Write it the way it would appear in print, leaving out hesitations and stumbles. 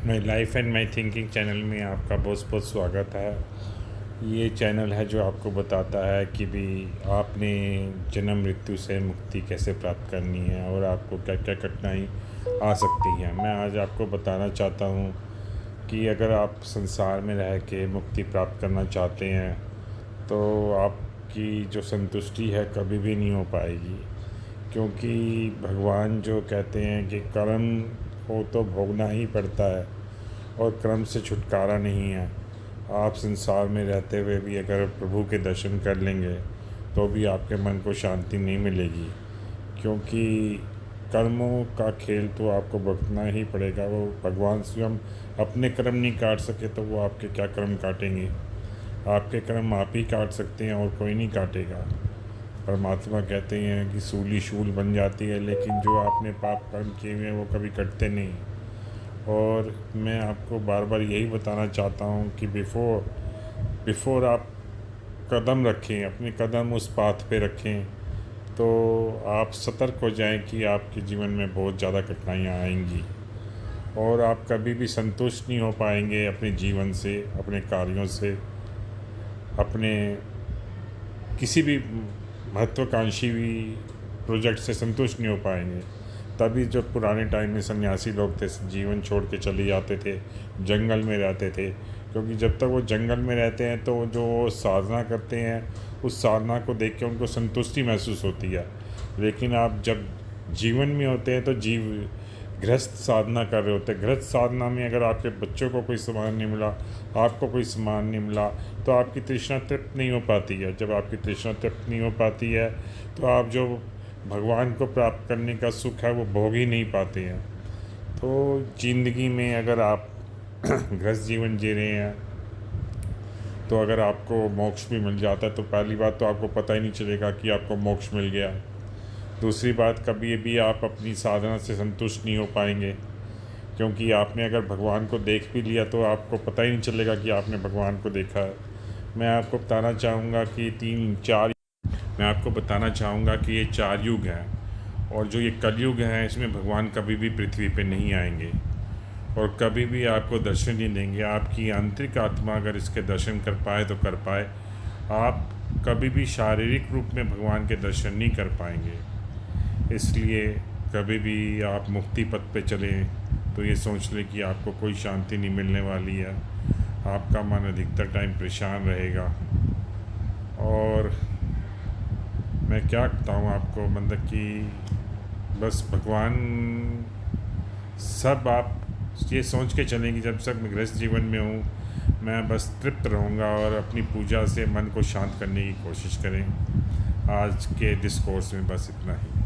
My life and my thinking channel में आपका बहुत बहुत स्वागत है। ये चैनल है जो आपको बताता है कि भी आपने जन्म मृत्यु से मुक्ति कैसे प्राप्त करनी है और आपको क्या क्या कठिनाई आ सकती हैं। मैं आज आपको बताना चाहता हूँ कि अगर आप संसार में रह के मुक्ति प्राप्त करना चाहते हैं तो आपकी जो संतुष्टि है कभी भी नहीं हो पाएगी, क्योंकि भगवान जो कहते हैं कि कर्म को तो भोगना ही पड़ता है और कर्म से छुटकारा नहीं है। आप संसार में रहते हुए भी अगर प्रभु के दर्शन कर लेंगे तो भी आपके मन को शांति नहीं मिलेगी, क्योंकि कर्मों का खेल तो आपको भुगतना ही पड़ेगा। वो भगवान स्वयं अपने कर्म नहीं काट सके तो वो आपके क्या कर्म काटेंगे। आपके कर्म आप ही काट सकते हैं और कोई नहीं काटेगा। परमात्मा कहते हैं कि सूली शूल बन जाती है, लेकिन जो आपने पाप कर्म किए हुए हैं वो कभी कटते नहीं। और मैं आपको बार बार यही बताना चाहता हूँ कि बिफ़ोर आप कदम रखें, अपने कदम उस पाथ पे रखें, तो आप सतर्क हो जाएं कि आपके जीवन में बहुत ज़्यादा कठिनाइयाँ आएंगी और आप कभी भी संतुष्ट नहीं हो पाएंगे अपने जीवन से, अपने कार्यों से, अपने किसी भी महत्वाकांक्षी भी प्रोजेक्ट से संतुष्ट नहीं हो पाएंगे। तभी जो पुराने टाइम में सन्यासी लोग थे जीवन छोड़ के चले जाते थे, जंगल में रहते थे, क्योंकि जब तक वो जंगल में रहते हैं तो जो साधना करते हैं उस साधना को देख के उनको संतुष्टि महसूस होती है। लेकिन आप जब जीवन में होते हैं तो गृहस्थ साधना कर रहे होते हैं। गृहस्थ साधना में अगर आपके बच्चों को कोई सामान नहीं मिला, आपको कोई सामान नहीं मिला, तो आपकी तृष्णा तृप्त नहीं हो पाती है। जब आपकी तृष्णा तृप्त नहीं हो पाती है तो आप जो भगवान को प्राप्त करने का सुख है वो भोग ही नहीं पाते हैं। तो ज़िंदगी में अगर आप गृहस्थ जीवन जी रहे हैं तो अगर आपको मोक्ष भी मिल जाता है तो पहली बात तो आपको पता ही नहीं चलेगा कि आपको मोक्ष मिल गया। दूसरी बात, कभी भी आप अपनी साधना से संतुष्ट नहीं हो पाएंगे, क्योंकि आपने अगर भगवान को देख भी लिया तो आपको पता ही नहीं चलेगा कि आपने भगवान को देखा है। मैं आपको बताना चाहूँगा कि ये 4 युग हैं, और जो ये कलयुग है इसमें भगवान कभी भी पृथ्वी पे नहीं आएंगे और कभी भी आपको दर्शन नहीं देंगे। आपकी आंतरिक आत्मा अगर इसके दर्शन कर पाए तो कर पाए, आप कभी भी शारीरिक रूप में भगवान के दर्शन नहीं कर पाएंगे। इसलिए कभी भी आप मुक्ति पथ पे चलें तो ये सोच लें कि आपको कोई शांति नहीं मिलने वाली है। आपका मन अधिकतर टाइम परेशान रहेगा। और मैं क्या बताऊँ आपको, मतलब कि बस भगवान सब आप ये सोच के चलें कि जब तक मैं गृहस्थ जीवन में हूँ मैं बस तृप्त रहूँगा, और अपनी पूजा से मन को शांत करने की कोशिश करें। आज के डिस्कोर्स में बस इतना ही।